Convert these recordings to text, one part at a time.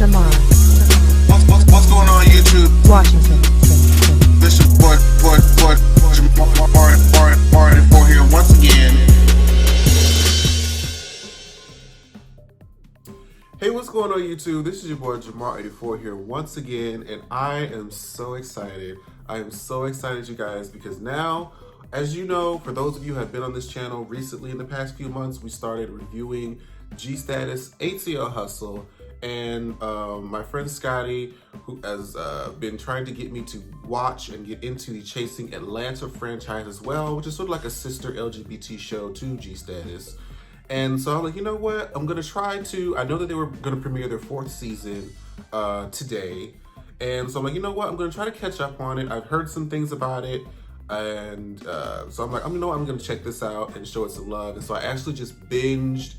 Jamar. What's going on YouTube? Washington. This is boy Jamar 84 here once again. Hey, what's going on YouTube? This is your boy Jamar 84 here once again, and I am so excited. I am so excited, you guys, because now, as you know, for those of you who have been on this channel recently in the past few months, we started reviewing G-Status ATL Hustle, and my friend Scotty, who has been trying to get me to watch and get into the Chasing Atlanta franchise as well, which is sort of like a sister LGBT show to G-Status. And so I'm like, you know what? I'm gonna try to, I know that they were gonna premiere their 4th season today. And so I'm like, you know what? I'm gonna try to catch up on it. I've heard some things about it. And so I'm like, you know what? I'm gonna check this out and show it some love. And so I actually just binged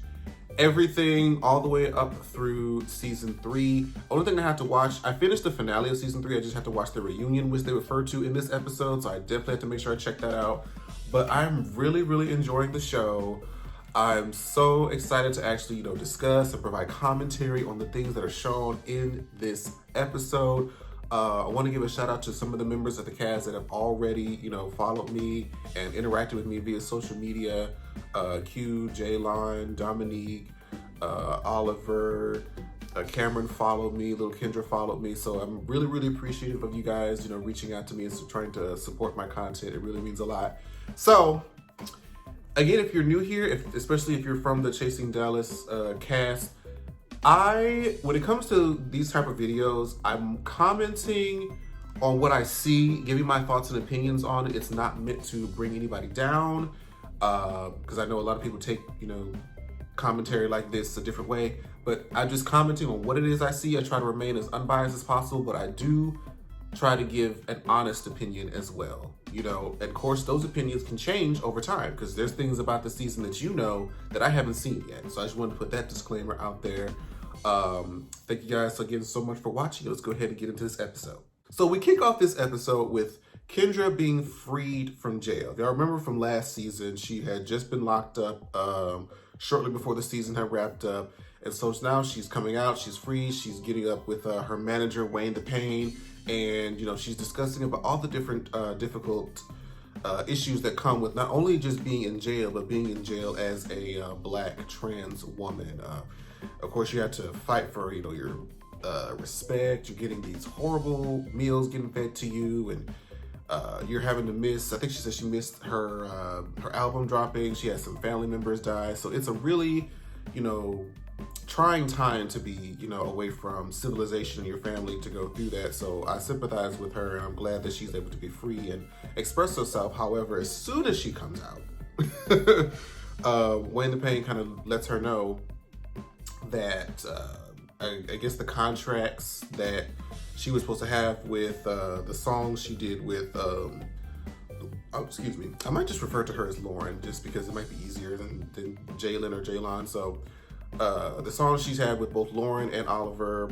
everything all the way up through season 3. Only thing I have to watch, I finished the finale of season 3. I just have to watch the reunion, which they refer to in this episode. So I definitely have to make sure I check that out. But I'm really, really enjoying the show. I'm so excited to actually, discuss and provide commentary on the things that are shown in this episode. I want to give a shout out to some of the members of the cast that have already, followed me and interacted with me via social media. Q, Jaylon, Dominique, Oliver, Cameron followed me, little Kendra followed me. So I'm really, really appreciative of you guys, reaching out to me and trying to support my content. It really means a lot. So, again, if you're new here, especially if you're from the Chasing Dallas cast, when it comes to these type of videos, I'm commenting on what I see, giving my thoughts and opinions on it. It's not meant to bring anybody down, because I know a lot of people take, commentary like this a different way, but I'm just commenting on what it is I see. I try to remain as unbiased as possible, but I do try to give an honest opinion as well. And of course, those opinions can change over time because there's things about the season that that I haven't seen yet. So I just wanted to put that disclaimer out there. Thank you guys again so much for watching. Let's go ahead and get into this episode. So we kick off this episode with Kendra being freed from jail. If y'all remember from last season, she had just been locked up shortly before the season had wrapped up. And so now she's coming out, she's free, she's getting up with her manager, Wayne the Pain. And, she's discussing about all the different difficult issues that come with not only just being in jail, but being in jail as a Black trans woman. Of course, you have to fight for, your respect. You're getting these horrible meals getting fed to you, and you're having to miss, I think she said she missed her album dropping. She had some family members die. So it's a really, trying time to be, away from civilization and your family to go through that. So I sympathize with her, and I'm glad that she's able to be free and express herself. However, as soon as she comes out, Wayne the Pain kind of lets her know that I guess the contracts that she was supposed to have with the songs she did with excuse me, I might just refer to her as Lauren just because it might be easier than Jalen or Jaylon. So the songs she's had with both Lauren and Oliver,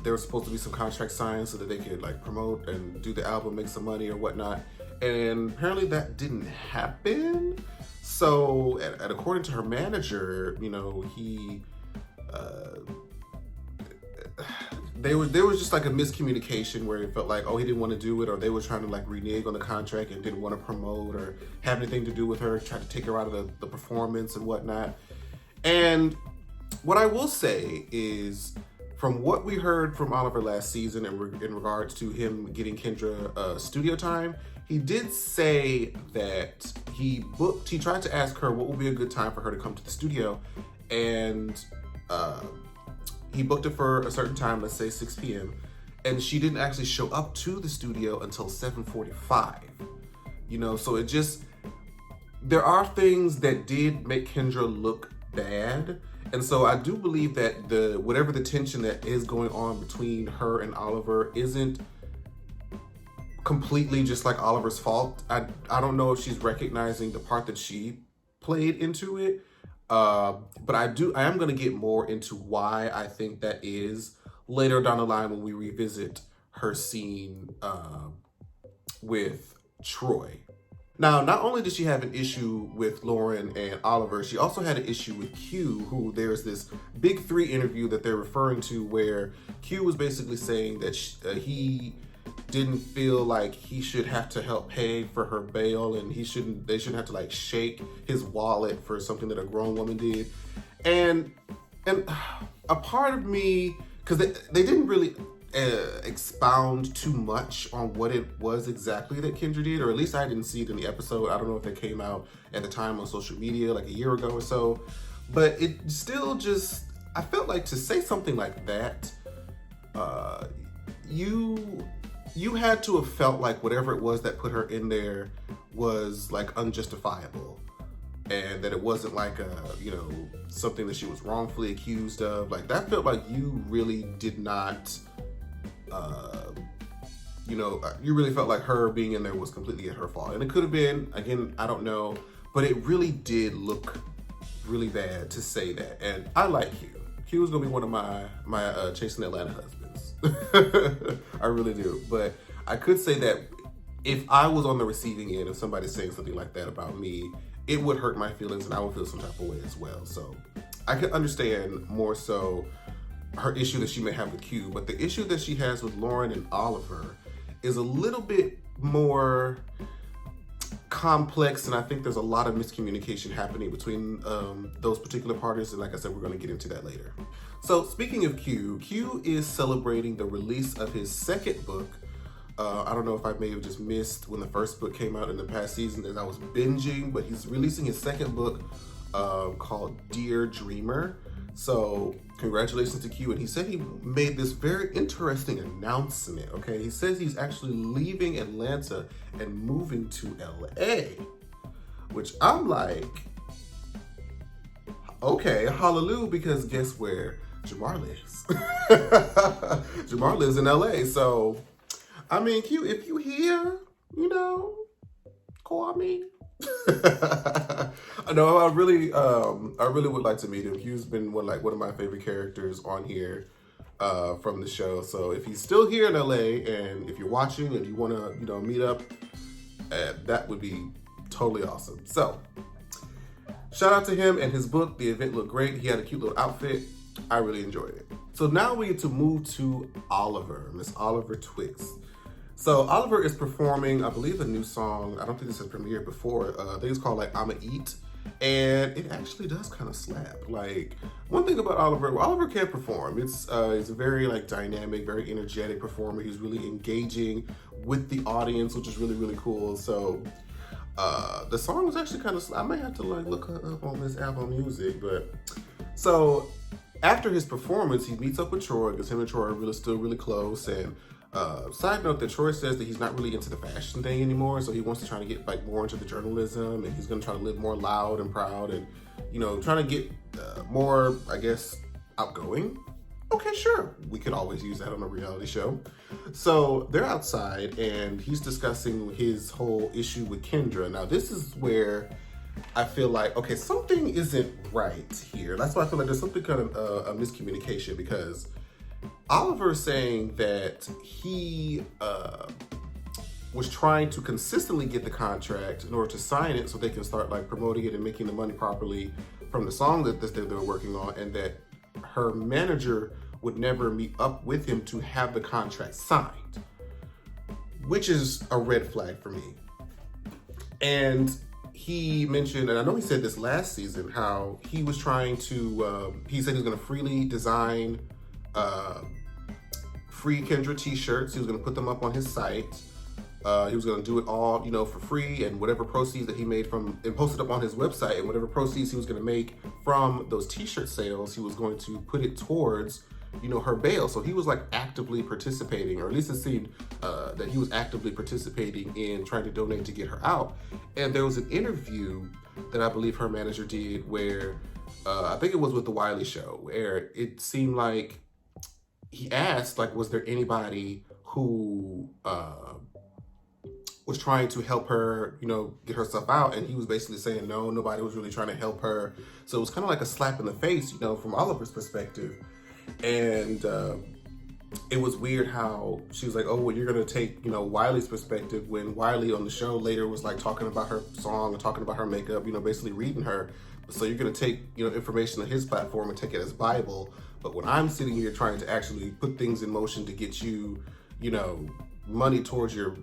there was supposed to be some contract signed so that they could promote and do the album, make some money or whatnot. And apparently that didn't happen. So, and according to her manager, there was just a miscommunication where it felt like, oh, he didn't want to do it, or they were trying to renege on the contract and didn't want to promote or have anything to do with her, tried to take her out of the performance and whatnot. And what I will say is, from what we heard from Oliver last season in regards to him getting Kendra studio time, he did say that he tried to ask her what would be a good time for her to come to the studio, and he booked it for a certain time, let's say 6 p.m., and she didn't actually show up to the studio until 7:45. So it just, there are things that did make Kendra look bad. And so I do believe that whatever the tension that is going on between her and Oliver isn't completely just Oliver's fault. I don't know if she's recognizing the part that she played into it. But I am going to get more into why I think that is later down the line when we revisit her scene with Troy. Now, not only did she have an issue with Lauren and Oliver, she also had an issue with Q, who there's this Big Three interview that they're referring to where Q was basically saying that he didn't feel like he should have to help pay for her bail, and they shouldn't have to like shake his wallet for something that a grown woman did. And a part of me, because they didn't really expound too much on what it was exactly that Kendra did, or at least I didn't see it in the episode. I don't know if it came out at the time on social media like a year ago or so, but it still just, I felt like to say something like that, you had to have felt like whatever it was that put her in there was like unjustifiable, and that it wasn't like something that she was wrongfully accused of. Like, that felt like you really did not you really felt like her being in there was completely at her fault. And it could have been, again, I don't know, but it really did look really bad to say that. And I like Q. Q was gonna be one of my Chasing Atlanta husbands. I really do. But I could say that if I was on the receiving end of somebody saying something like that about me, it would hurt my feelings and I would feel some type of way as well. So I could understand more so her issue that she may have with Q, but the issue that she has with Lauren and Oliver is a little bit more complex, and I think there's a lot of miscommunication happening between those particular parties, and like I said, we're going to get into that later. So speaking of Q, Q is celebrating the release of his second book. I don't know if I may have just missed when the first book came out in the past season as I was binging, but he's releasing his second book called Dear Dreamer. So congratulations to Q. And he said he made this very interesting announcement, okay? He says he's actually leaving Atlanta and moving to LA, which I'm like, okay, hallelujah, because guess where Jamar lives? Jamar lives in LA. So, I mean, Q, if you here, call me. No, I really would like to meet him. Q's been one of my favorite characters on here from the show. So if he's still here in LA, and if you're watching and you want to meet up, that would be totally awesome. So shout out to him and his book. The event looked great. He had a cute little outfit. I really enjoyed it. So now we get to move to Oliver, Miss Oliver Twix. So Oliver is performing, I believe, a new song. I don't think this has premiered before. I think it's called like I'ma Eat. And it actually does kind of slap. Like, one thing about Oliver can perform. He's a very like dynamic, very energetic performer. He's really engaging with the audience, which is really, really cool. So the song was actually kind of, I might have to like look her up on this Apple Music. But so after his performance, he meets up with Troy, because him and Troy are still really close. And side note that Troy says that he's not really into the fashion thing anymore, so he wants to try to get like more into the journalism, and he's going to try to live more loud and proud, and trying to get more, I guess, outgoing. Okay, sure, we could always use that on a reality show. So they're outside, and he's discussing his whole issue with Kendra. Now this is where I feel like, okay, something isn't right here. That's why I feel like there's something kind of a miscommunication, because Oliver is saying that he was trying to consistently get the contract in order to sign it so they can start like promoting it and making the money properly from the song that they were working on, and that her manager would never meet up with him to have the contract signed, which is a red flag for me. And he mentioned, and I know he said this last season, how he was trying to, he said he was going to freely design free Kendra t-shirts. He was going to put them up on his site. He was going to do it all, for free, and whatever proceeds that he made and post it up on his website, and whatever proceeds he was going to make from those t-shirt sales, he was going to put it towards, her bail. So he was like actively participating, or at least it seemed that he was actively participating in trying to donate to get her out. And there was an interview that I believe her manager did where, I think it was with the Wiley Show, where it seemed like he asked, like, was there anybody who was trying to help her, get her stuff out? And he was basically saying, no, nobody was really trying to help her. So it was kind of like a slap in the face, from Oliver's perspective. And it was weird how she was like, oh, well, you're going to take, you know, Wiley's perspective, when Wiley on the show later was like talking about her song and talking about her makeup, you know, basically reading her. So you're going to take, you know, information on his platform and take it as Bible. But when I'm sitting here trying to actually put things in motion to get you, you know, money towards your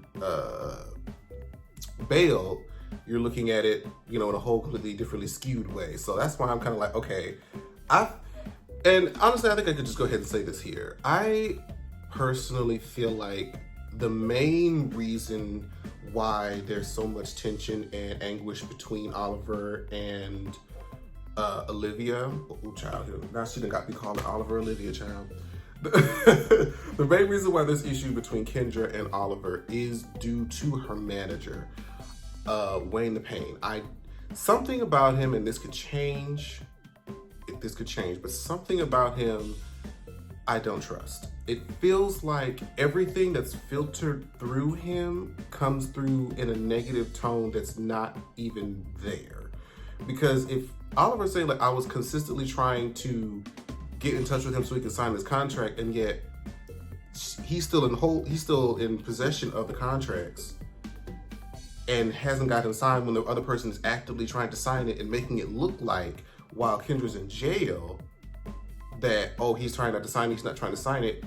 bail, you're looking at it, you know, in a whole completely differently skewed way. So that's why I'm kind of like, okay, and honestly, I think I could just go ahead and say this here. I personally feel like the main reason why there's so much tension and anguish between Oliver and Olivia, now she done got me calling Oliver Olivia, child. The main reason why there's issue between Kendra and Oliver is due to her manager, Wayne the Pain. Something about him, and this could change, but something about him I don't trust. It feels like everything that's filtered through him comes through in a negative tone that's not even there. Because if Oliver's saying, like, I was consistently trying to get in touch with him so he could sign his contract, and yet he's still in possession of the contracts and hasn't gotten signed when the other person is actively trying to sign it and making it look like, while Kendra's in jail, that, oh, he's trying not to sign it, he's not trying to sign it.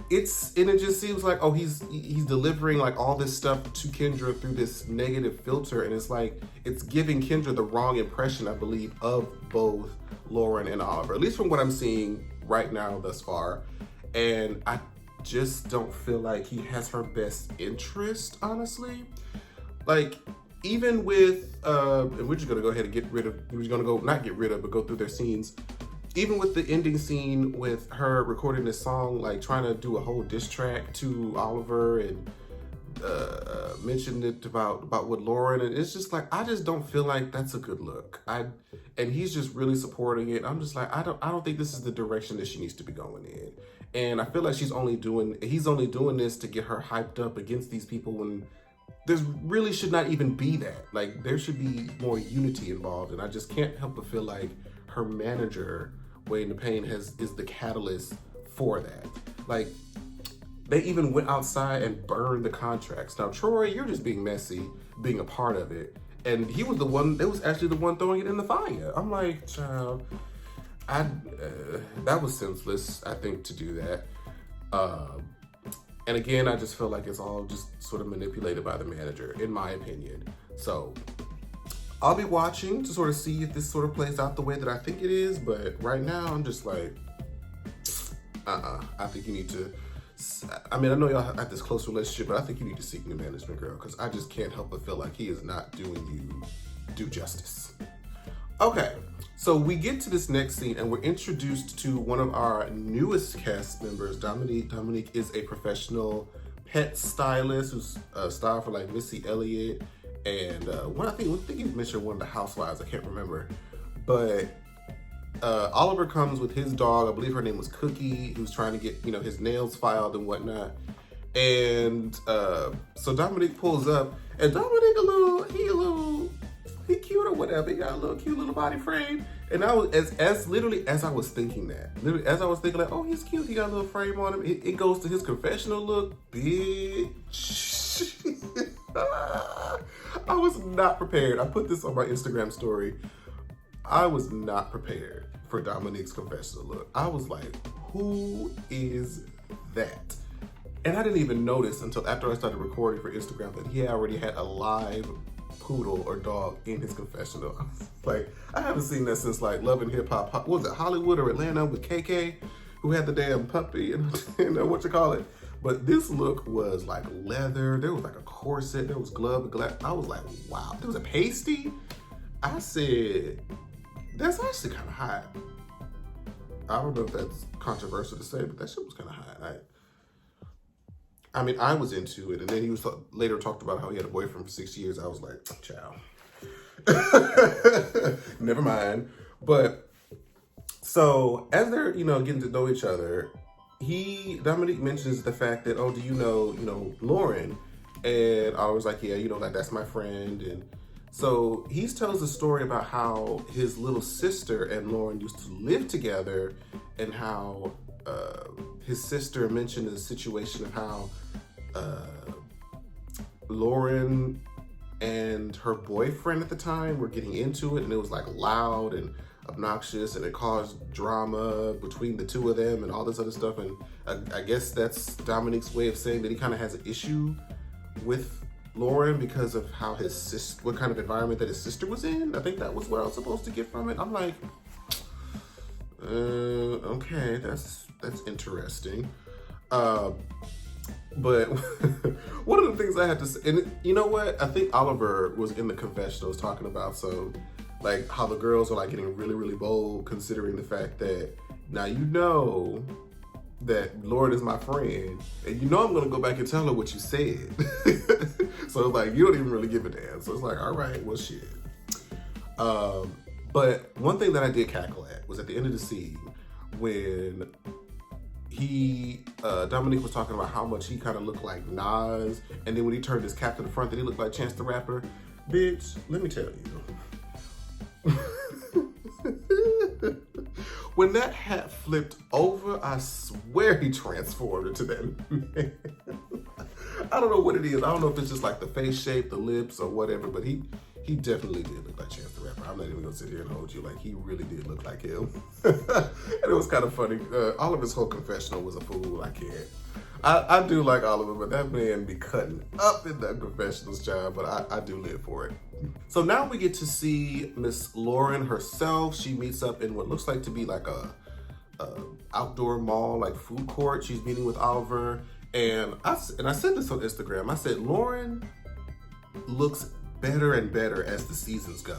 It just seems like, oh, he's delivering like all this stuff to Kendra through this negative filter, and it's like it's giving Kendra the wrong impression, I believe, of both Lauren and Oliver, at least from what I'm seeing right now thus far. And I just don't feel like he has her best interest, honestly. Like, even with, and we're just gonna go ahead and go through their scenes. Even with the ending scene with her recording this song, like trying to do a whole diss track to Oliver and mentioned it about with Lauren, and it's just like, I just don't feel like that's a good look. And he's just really supporting it. I'm just like, I don't think this is the direction that she needs to be going in. And I feel like he's only doing this to get her hyped up against these people when there really should not even be that. Like, there should be more unity involved, and I just can't help but feel like her manager, Wayne the Pain, is the catalyst for that. Like, they even went outside and burned the contracts. Now, Troy, you're just being messy, being a part of it. And he was actually the one throwing it in the fire. I'm like, child, that was senseless, I think, to do that. And again, I just feel like it's all just sort of manipulated by the manager, in my opinion. So I'll be watching to sort of see if this sort of plays out the way that I think it is. But right now, I'm just like, I think you need to, I mean, I know y'all have this close relationship, but I think you need to seek new management, girl, because I just can't help but feel like he is not doing you due justice. Okay, so we get to this next scene and we're introduced to one of our newest cast members, Dominique. Dominique is a professional pet stylist who's styled for like Missy Elliott and I think you mentioned one of the housewives, I can't remember. But Oliver comes with his dog, I believe her name was Cookie, who's trying to get, his nails filed and whatnot. And so Dominique pulls up, and Dominique he cute or whatever. He got a little cute little body frame. And I was as I was thinking like, oh, he's cute, he got a little frame on him. It goes to his confessional look, bitch. I was not prepared. I put this on my Instagram story. I was not prepared for Dominique's confessional look. I was like, who is that? And I didn't even notice until after I started recording for Instagram that he already had a live poodle or dog in his confessional. I was like, I haven't seen that since like Love and Hip Hop. What was it, Hollywood or Atlanta with KK, who had the damn puppy and But this look was like leather. There was like a corset. There was glove. I was like, wow. There was a pasty. I said, that's actually kind of hot. I don't know if that's controversial to say, but that shit was kind of hot. I mean, I was into it, and then he was later talked about how he had a boyfriend for 6 years. I was like, ciao. Never mind. But so as they're, getting to know each other, Dominique mentions the fact that, oh, do you know, Lauren? And I was like, yeah, that's my friend. And so he tells a story about how his little sister and Lauren used to live together, and how his sister mentioned the situation of how Lauren and her boyfriend at the time were getting into it, and it was like loud and obnoxious, and it caused drama between the two of them and all this other stuff. And I guess that's Dominique's way of saying that he kind of has an issue with Lauren because of how his sister, what kind of environment that his sister was in. I think that was what I was supposed to get from it. I'm like, okay, that's interesting. But one of the things I had to say, and you know what? I think Oliver was in the confessionals talking about like how the girls are like getting really, really bold, considering the fact that now you know that Lauren is my friend, and you know I'm gonna go back and tell her what you said. So it's like you don't even really give a damn. So it's like, all right, well shit. But one thing that I did cackle at was at the end of the scene when Dominique was talking about how much he kind of looked like Nas, and then when he turned his cap to the front, that he looked like Chance the Rapper. Bitch, let me tell you. When that hat flipped over, I swear he transformed into that man. I don't know what it is. I don't know if it's just like the face shape, the lips, or whatever, but he definitely did look like Chance the Rapper. I'm not even gonna sit here and hold you. Like, he really did look like him. And it was kind of funny. Oliver's whole confessional was a fool. I can't. I do like Oliver, but that man be cutting up in that confessionals job, but I do live for it. So now we get to see Miss Lauren herself. She meets up in what looks like to be like a outdoor mall, like food court. She's meeting with Oliver. And I said this on Instagram. I said, Lauren looks better and better as the seasons go.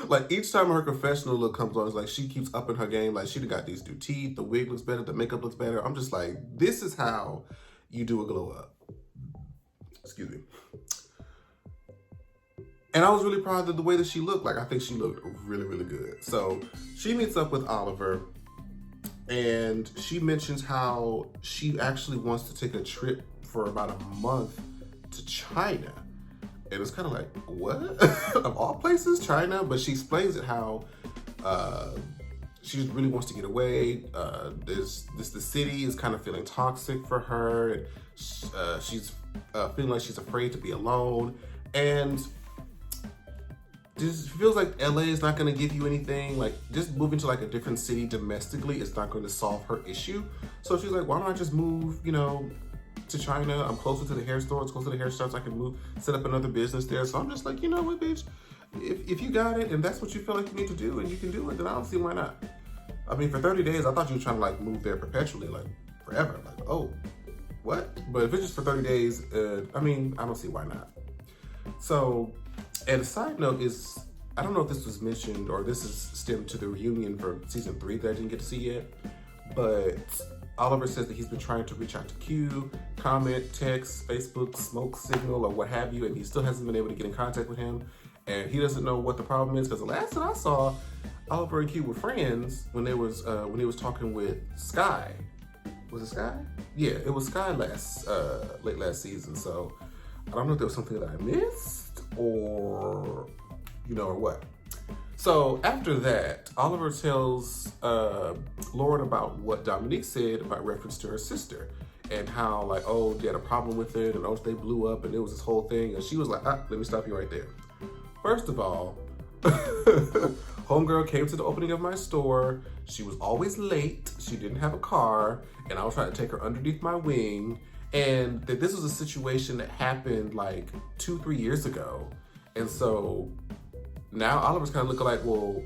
Like each time her confessional look comes on, it's like she keeps upping her game. Like she got these new teeth, the wig looks better, the makeup looks better. I'm just like, this is how you do a glow up. Excuse me. And I was really proud of the way that she looked. Like I think she looked really, really good. So she meets up with Oliver and she mentions how she actually wants to take a trip for about a month to China. And it's kind of like, what? Of all places, China? But she explains it how she just really wants to get away. The city is kind of feeling toxic for her. And she's feeling like she's afraid to be alone. And just feels like LA is not going to give you anything. Like just moving to like a different city domestically is not going to solve her issue. So she's like, why don't I just move, to China? I'm closer to the hair store. It's closer to the hair shops. I can move, set up another business there. So I'm just like, you know what, bitch? If you got it and that's what you feel like you need to do and you can do it, then I don't see why not. I mean, for 30 days, I thought you were trying to like move there perpetually, like forever. Like, oh, what? But if it's just for 30 days, I mean, I don't see why not. So, and a side note is, I don't know if this was mentioned or this is stemmed to the reunion for season 3 that I didn't get to see yet, but Oliver says that he's been trying to reach out to Q, comment, text, Facebook, smoke signal, or what have you, and he still hasn't been able to get in contact with him. And he doesn't know what the problem is because the last that I saw, Oliver and Q were friends when he was talking with Sky. Was it Sky? Yeah, it was Sky late last season. So I don't know if there was something that I missed or or what. So after that, Oliver tells Lauren about what Dominique said about reference to her sister and how like, oh, they had a problem with it and oh, they blew up and it was this whole thing. And she was like, let me stop you right there. First of all, homegirl came to the opening of my store. She was always late. She didn't have a car and I was trying to take her underneath my wing. And that this was a situation that happened like 2-3 years ago. And so now Oliver's kind of looking like, well,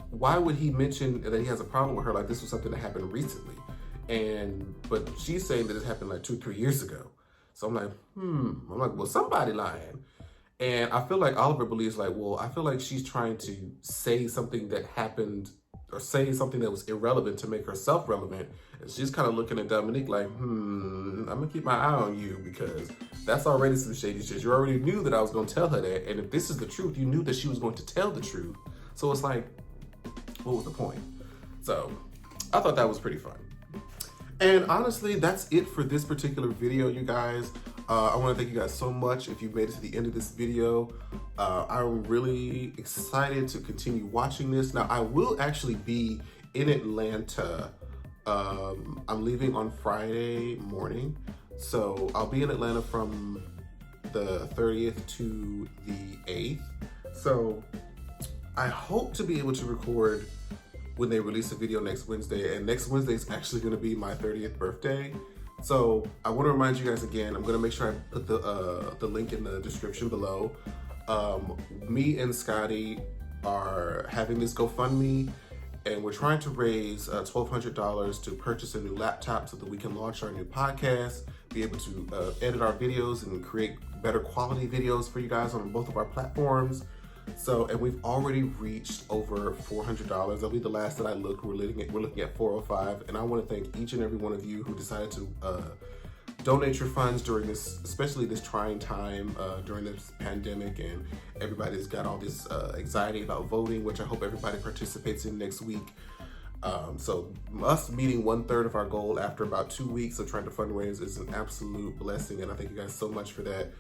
why would he mention that he has a problem with her? Like this was something that happened recently. But she's saying that it happened like 2-3 years ago. So I'm like, well, somebody lying. And I feel like Oliver believes like, well, I feel like she's trying to say something that happened or say something that was irrelevant to make herself relevant. And she's kind of looking at Dominique like, I'm gonna keep my eye on you because that's already some shady shit. You already knew that I was gonna tell her that. And if this is the truth, you knew that she was going to tell the truth. So it's like, what was the point? So I thought that was pretty fun. And honestly, that's it for this particular video, you guys. I want to thank you guys so much if you've made it to the end of this video. I'm really excited to continue watching this. Now, I will actually be in Atlanta I'm leaving on Friday morning, so I'll be in Atlanta from the 30th to the 8th. So I hope to be able to record when they release a video next Wednesday, and next Wednesday is actually going to be my 30th birthday. So I want to remind you guys again, I'm going to make sure I put the link in the description below. Me and Scotty are having this GoFundMe, and we're trying to raise $1,200 to purchase a new laptop so that we can launch our new podcast, be able to edit our videos and create better quality videos for you guys on both of our platforms. So, and we've already reached over $400. That'll be the last that I looked. We're looking at 405, and I want to thank each and every one of you who decided to donate your funds during this, especially this trying time during this pandemic, and everybody's got all this anxiety about voting, which I hope everybody participates in next week. So us meeting 1/3 of our goal after about 2 weeks of trying to fundraise is an absolute blessing, and I thank you guys so much for that.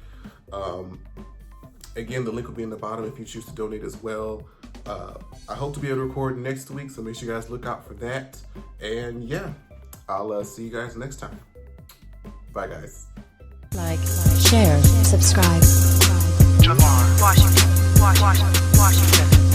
Again, the link will be in the bottom if you choose to donate as well. I hope to be able to record next week, so make sure you guys look out for that. And yeah, I'll see you guys next time. Bye, guys. Like, share, subscribe. Jamar, Washington.